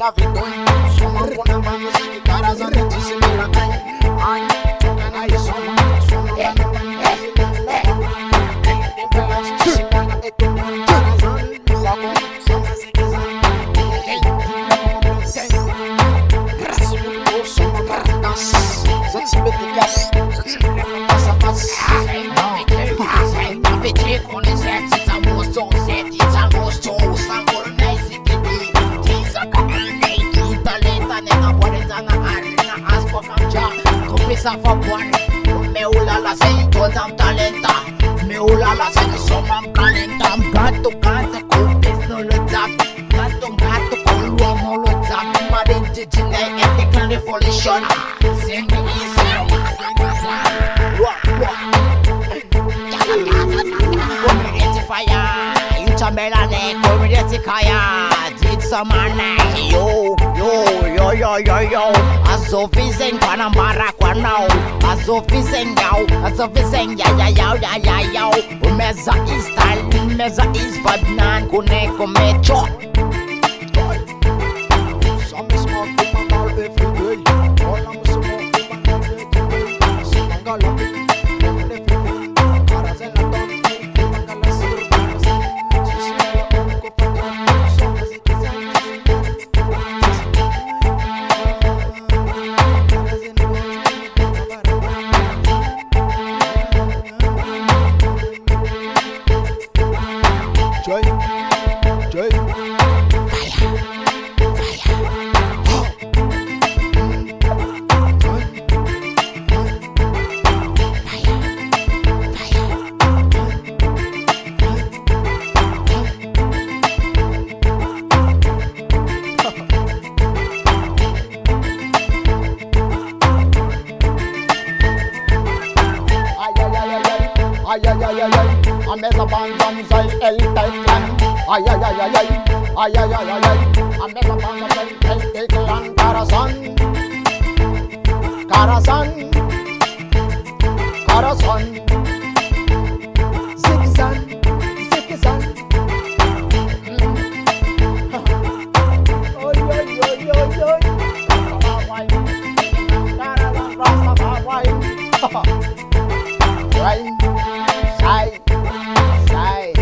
la vidoi. Soma kuna bando ziki Tarazan tisi mila kai. Ai, chokana ye soma kuna bando ziki mila kai. Tempelas tisi mila eto Tarazan. Sako, soma ziki zan. Hey, Rasputo soma kartas. Zati bete gas, zati bete face à face. On is at it's a most on set, it's a most on some more nice it is a talent and a board and a as for Kamja. Compisa for one, Meula la say, told them talenta. Meula la say, some am talent, I'm got to compis no lotap. Got to call one more lotap. Madden Gina and the kind of revolution. Sing me easy. Fire, you Melane, community kaya, did some man, yo, Azofising, Panamara, Quanao, Azofising, Azofising, ya, Meza is style, Meza is Badnan, Kuneko Mecho. Some small woman all every day, all I'm small woman all every day, Simangala, every day, Parazella. Joy, ay, a mesa banzai el Tailan. Ay, a mesa banzai el Tailan. Karazan, Zigzan. Oy. Karazan, Rastafari. Right. Side.